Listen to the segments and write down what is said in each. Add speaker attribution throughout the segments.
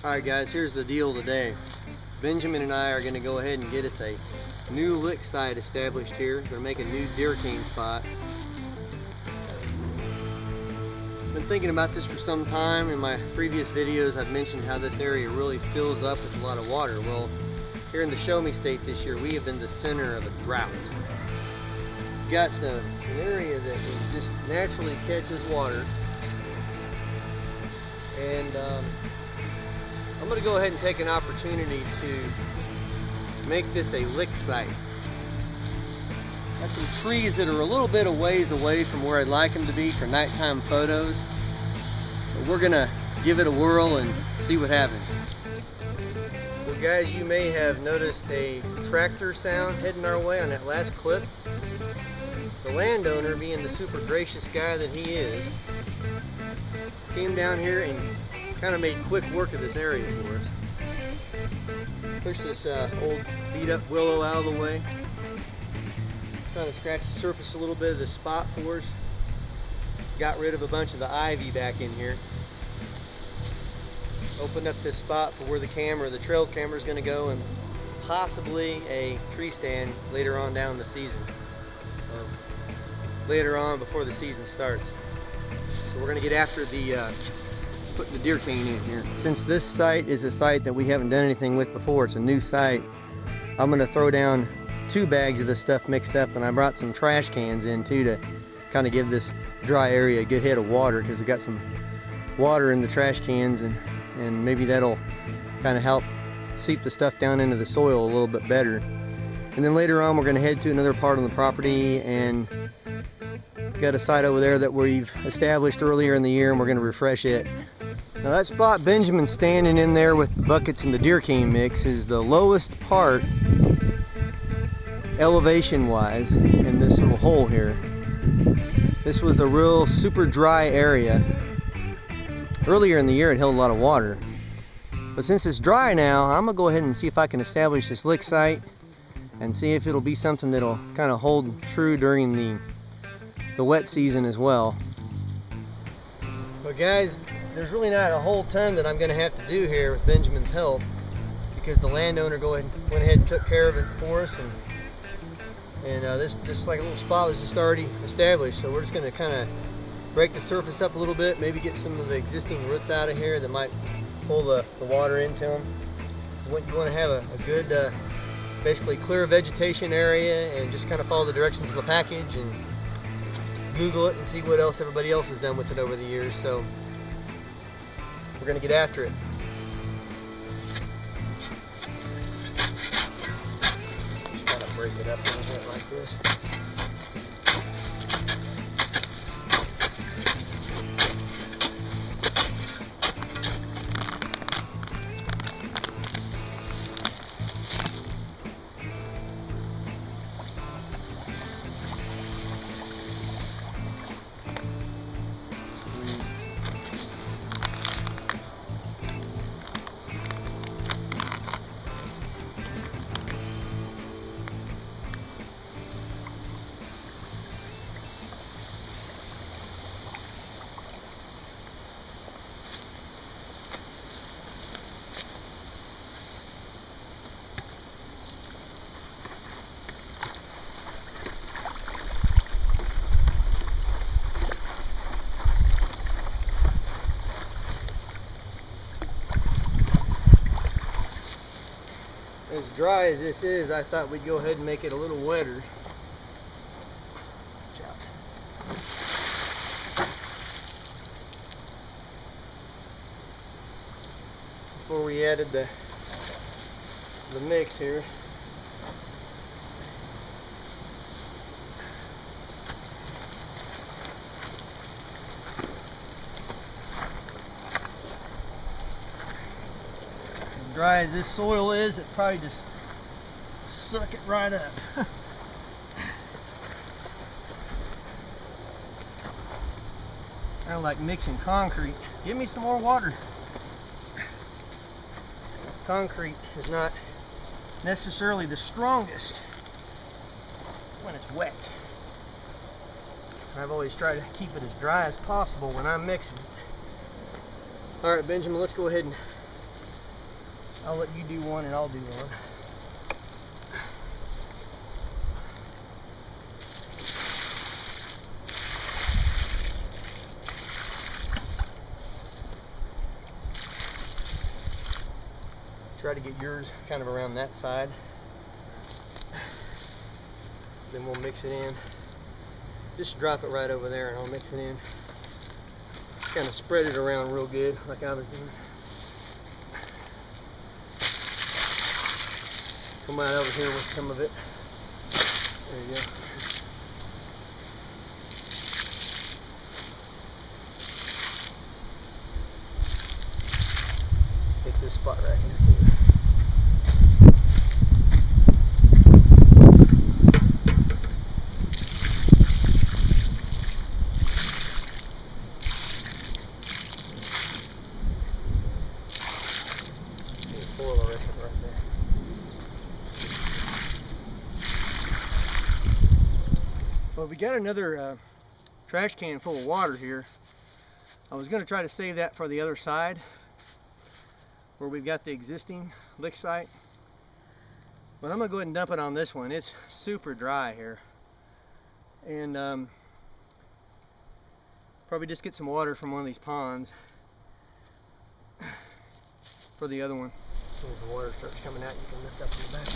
Speaker 1: Alright guys, here's the deal today. Benjamin and I are going to go ahead and get us a new lick site established here. They're making a new deer cane spot. Been thinking about this for some time. In my previous videos I've mentioned how this area really fills up with a lot of water. Well, here in the Show Me State this year we have been the center of a drought. We've got an area that just naturally catches water, and I'm going to go ahead and take an opportunity to make this a lick site. Got some trees that are a little bit of ways away from where I'd like them to be for nighttime photos, but we're going to give it a whirl and see what happens. Well guys, you may have noticed a tractor sound heading our way on that last clip. The landowner, being the super gracious guy that he is, came down here and kind of made quick work of this area for us. Pushed this old beat up willow out of the way. Kind of scratched the surface a little bit of the spot for us. Got rid of a bunch of the ivy back in here. Opened up this spot for where the trail camera is going to go, and possibly a tree stand later on down the season. Later on before the season starts. So we're going to get after the putting the deer cane in here. Since this site is a site that we haven't done anything with before, it's a new site, I'm going to throw down 2 bags of this stuff mixed up, and I brought some trash cans in too to kind of give this dry area a good head of water, because we got some water in the trash cans, and maybe that'll kind of help seep the stuff down into the soil a little bit better. And then later on we're going to head to another part on the property, and got a site over there that we've established earlier in the year, and we're going to refresh it. Now that spot Benjamin's standing in there with the buckets and the deer cane mix is the lowest part elevation wise in this little hole here. This was a real super dry area. Earlier in the year it held a lot of water, but since it's dry now, I'm gonna go ahead and see if I can establish this lick site and see if it'll be something that'll kind of hold true during the wet season as well. But guys, there's really not a whole ton that I'm going to have to do here with Benjamin's help, because the landowner went ahead and took care of it for us, and this like a little spot was just already established. So we're just going to kind of break the surface up a little bit, maybe get some of the existing roots out of here that might pull the water into them. So you want to have a good basically clear vegetation area, and just kind of follow the directions of the package and Google it and see what else everybody else has done with it over the years. So we're going to get after it. Just kind of break it up a little bit like this. As dry as this is, I thought we'd go ahead and make it a little wetter. Watch out. Before we added the mix here. Dry as this soil is, it probably just suck it right up. Kind of like mixing concrete. Give me some more water. Concrete is not necessarily the strongest when it's wet. I've always tried to keep it as dry as possible when I'm mixing it. Alright Benjamin, let's go ahead and I'll let you do one and I'll do one. Try to get yours kind of around that side. Then we'll mix it in. Just drop it right over there and I'll mix it in. Kind of spread it around real good like I was doing. Come right over here with some of it. There you go. Hit this spot right here too. Well, we got another trash can full of water here. I was going to try to save that for the other side where we've got the existing lick site, but I'm going to go ahead and dump it on this one. It's super dry here, and probably just get some water from one of these ponds for the other one. As soon as the water starts coming out, you can lift up in the back.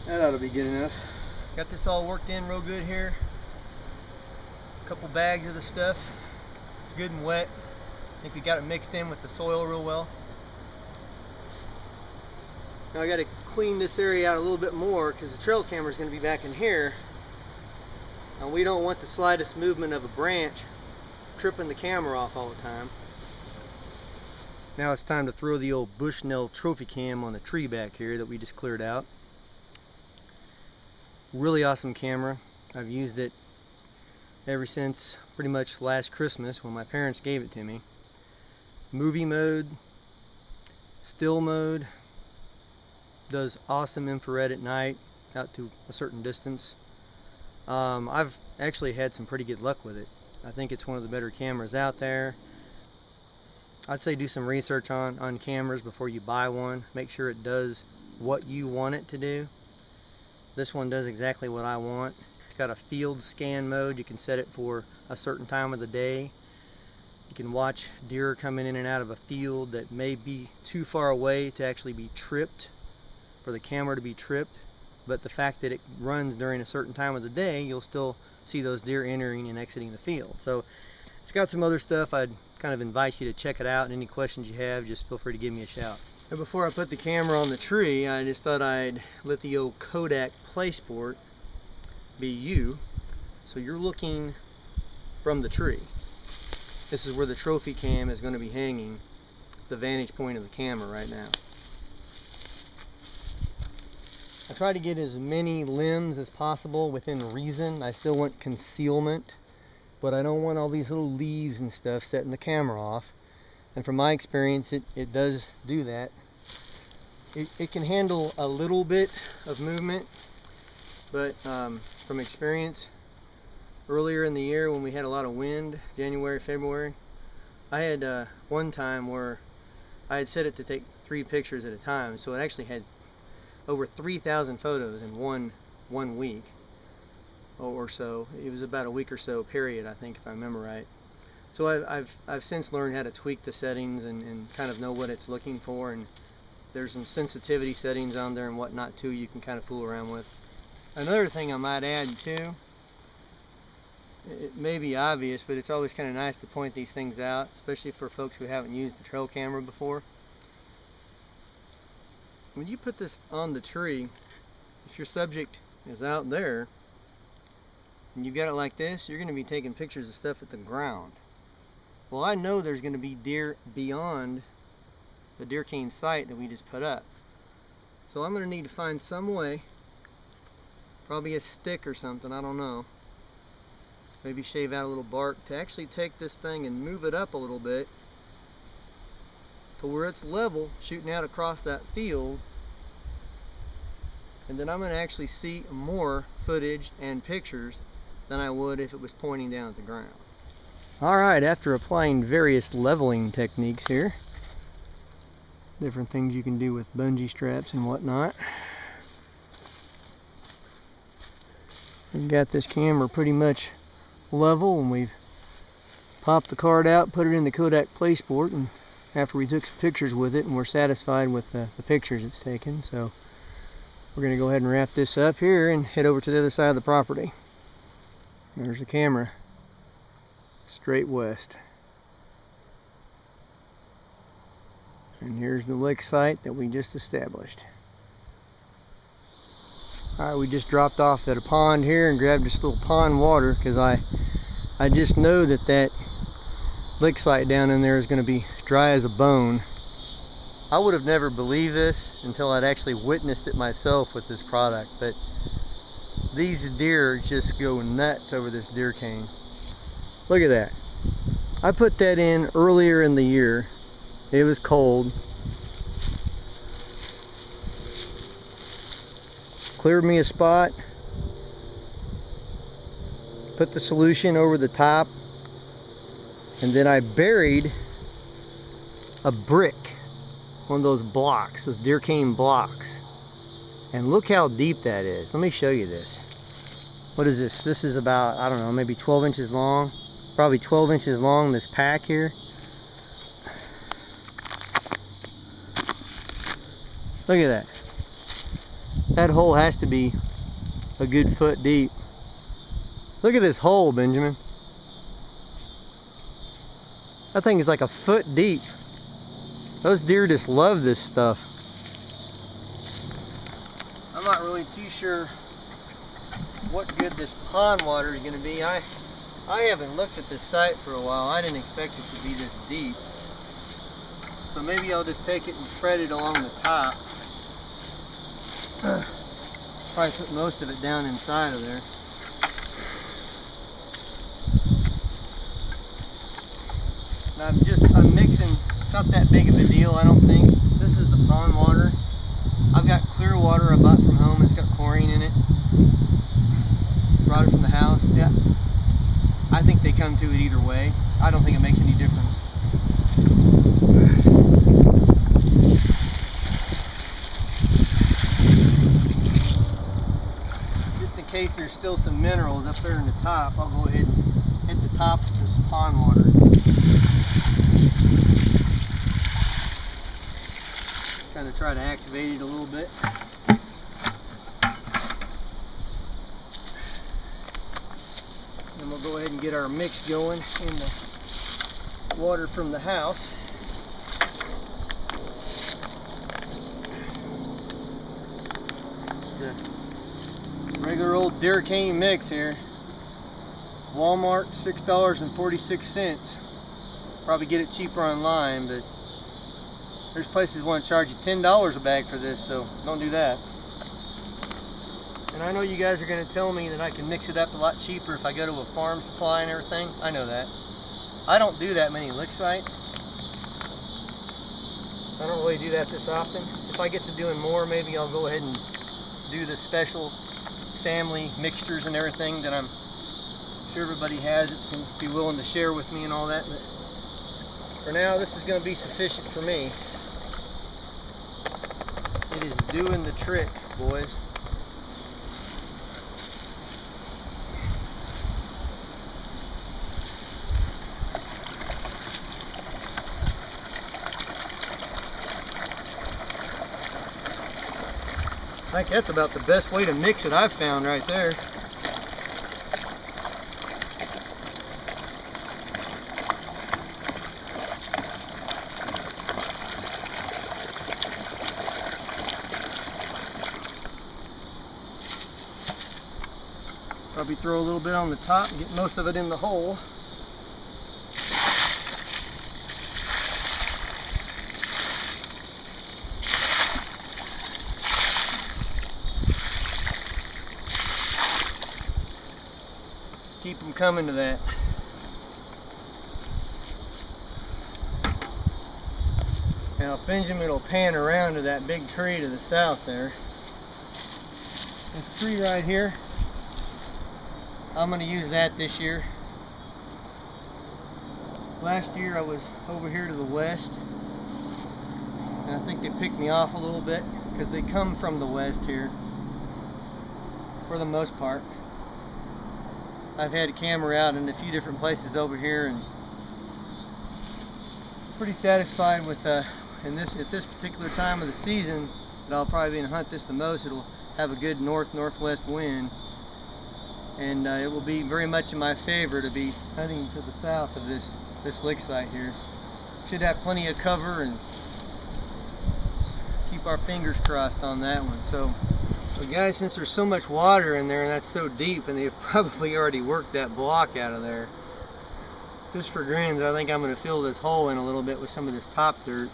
Speaker 1: That ought to be good enough. Got this all worked in real good here. A couple bags of the stuff. It's good and wet. I think we got it mixed in with the soil real well. Now I got to clean this area out a little bit more because the trail camera is going to be back in here. And we don't want the slightest movement of a branch tripping the camera off all the time. Now it's time to throw the old Bushnell Trophy Cam on the tree back here that we just cleared out. Really awesome camera. I've used it ever since pretty much last Christmas when my parents gave it to me. Movie mode, still mode, does awesome infrared at night out to a certain distance. I've actually had some pretty good luck with it. I think it's one of the better cameras out there. I'd say do some research on cameras before you buy one. Make sure it does what you want it to do. This one does exactly what I want. It's got a field scan mode. You can set it for a certain time of the day. You can watch deer coming in and out of a field that may be too far away to actually be tripped, for the camera to be tripped. But the fact that it runs during a certain time of the day, you'll still see those deer entering and exiting the field. So it's got some other stuff. I'd kind of invite you to check it out, and any questions you have, just feel free to give me a shout. And before I put the camera on the tree, I just thought I'd let the old Kodak PlaySport be you. So you're looking from the tree. This is where the trophy cam is going to be hanging, the vantage point of the camera right now. I try to get as many limbs as possible within reason. I still want concealment, but I don't want all these little leaves and stuff setting the camera off. And from my experience, it does do that. It can handle a little bit of movement, but from experience, earlier in the year when we had a lot of wind, January, February, I had one time where I had set it to take 3 pictures at a time, so it actually had over 3,000 photos in one week or so. It was about a week or so period, I think, if I remember right. So I've since learned how to tweak the settings and kind of know what it's looking for, and there's some sensitivity settings on there and whatnot too you can kind of fool around with. Another thing I might add too it may be obvious, but it's always kind of nice to point these things out, especially for folks who haven't used the trail camera before. When you put this on the tree, if your subject is out there and you've got it like this, you're going to be taking pictures of stuff at the ground. Well, I know there's going to be deer beyond the deer cane site that we just put up. So I'm going to need to find some way, probably a stick or something, I don't know. Maybe shave out a little bark to actually take this thing and move it up a little bit to where it's level, shooting out across that field. And then I'm going to actually see more footage and pictures than I would if it was pointing down at the ground. Alright, after applying various leveling techniques here, different things you can do with bungee straps and whatnot, we've got this camera pretty much level, and we've popped the card out, put it in the Kodak PlaySport, and after we took some pictures with it and we're satisfied with the pictures it's taken, so we're going to go ahead and wrap this up here and head over to the other side of the property. There's the camera, straight west. And here's the lick site that we just established. Alright, we just dropped off at a pond here and grabbed this little pond water because I just know that lick site down in there is going to be dry as a bone. I would have never believed this until I'd actually witnessed it myself with this product, but these deer just go nuts over this deer cane. Look at that. I put that in earlier in the year. It was cold. Cleared me a spot. Put the solution over the top. And then I buried a brick. One of those blocks, those deer cane blocks. And look how deep that is. Let me show you this. What is this? This is about, I don't know, maybe 12 inches long. Probably 12 inches long, this pack here. Look at that. That hole has to be a good foot deep. Look at this hole, Benjamin. That thing is like a foot deep. Those deer just love this stuff. I'm not really too sure what good this pond water is going to be. I haven't looked at this site for a while. I didn't expect it to be this deep. So maybe I'll just take it and spread it along the top. Probably put most of it down inside of there. And I'm mixing, it's not that big of a deal, I don't think. This is the pond water. I've got clear water I bought from home. It's got chlorine in it. Brought it from the house. Yeah. I think they come to it either way. I don't think it makes any difference. Just in case there's still some minerals up there in the top, I'll go ahead and hit the top of this pond water. Kind of try to activate it a little bit. And we'll go ahead and get our mix going in the water from the house. Just a regular old deer cane mix here. Walmart, $6.46. Probably get it cheaper online, but there's places want to charge you $10 a bag for this, so don't do that. And I know you guys are going to tell me that I can mix it up a lot cheaper if I go to a farm supply and everything. I know that. I don't do that many lick sites. I don't really do that this often. If I get to doing more, maybe I'll go ahead and do the special family mixtures and everything that I'm sure everybody has that can be willing to share with me and all that. But for now, this is going to be sufficient for me. It is doing the trick, boys. I think that's about the best way to mix it I've found right there. Maybe throw a little bit on the top and get most of it in the hole. Keep them coming to that. Now Benjamin will pan around to that big tree to the south there. This tree right here, I'm going to use that this year. Last year I was over here to the west, and I think they picked me off a little bit because they come from the west here for the most part. I've had a camera out in a few different places over here and pretty satisfied with at this particular time of the season that I'll probably be going to hunt this the most. It'll have a good north-northwest wind, and it will be very much in my favor to be hunting to the south of this lick site here. Should have plenty of cover and keep our fingers crossed on that one. So guys, since there's so much water in there and that's so deep, and they've probably already worked that block out of there, just for grins, I think I'm going to fill this hole in a little bit with some of this top dirt.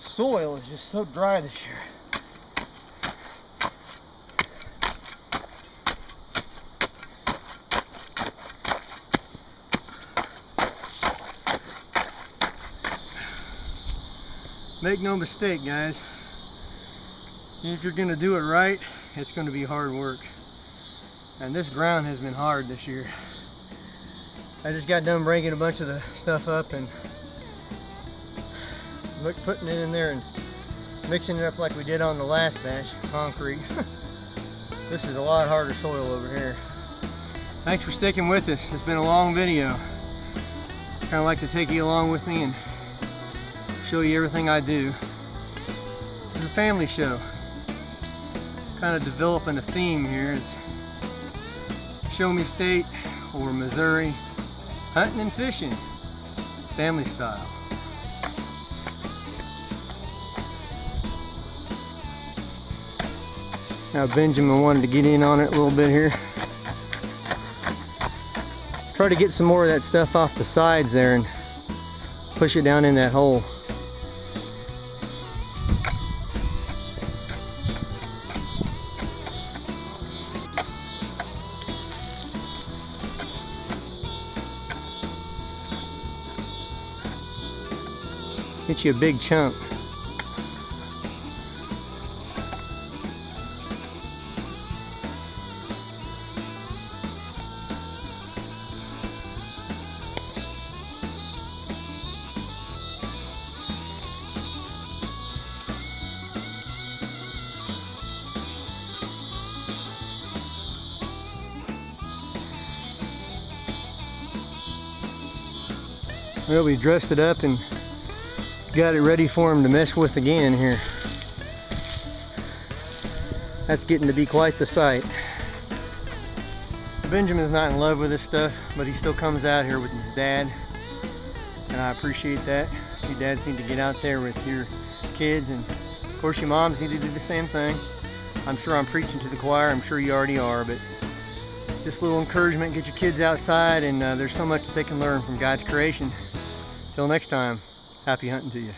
Speaker 1: Soil is just so dry this year. Make no mistake, guys, if you're going to do it right, it's going to be hard work. And this ground has been hard this year. I just got done breaking a bunch of the stuff up and putting it in there and mixing it up like we did on the last batch, concrete. This is a lot harder soil over here. Thanks for sticking with us. It's been a long video. Kind of like to take you along with me and show you everything I do. This is a family show. Kind of developing a theme here. It's Show Me State or Missouri, hunting and fishing, family style. Now Benjamin wanted to get in on it a little bit here. Try to get some more of that stuff off the sides there and push it down in that hole. Get you a big chunk. Well, we dressed it up and got it ready for him to mess with again here. That's getting to be quite the sight. Benjamin's not in love with this stuff, but he still comes out here with his dad, and I appreciate that. You dads need to get out there with your kids, and of course your moms need to do the same thing. I'm sure I'm preaching to the choir, I'm sure you already are, but just a little encouragement, get your kids outside, and there's so much they can learn from God's creation. Till next time, happy hunting to you.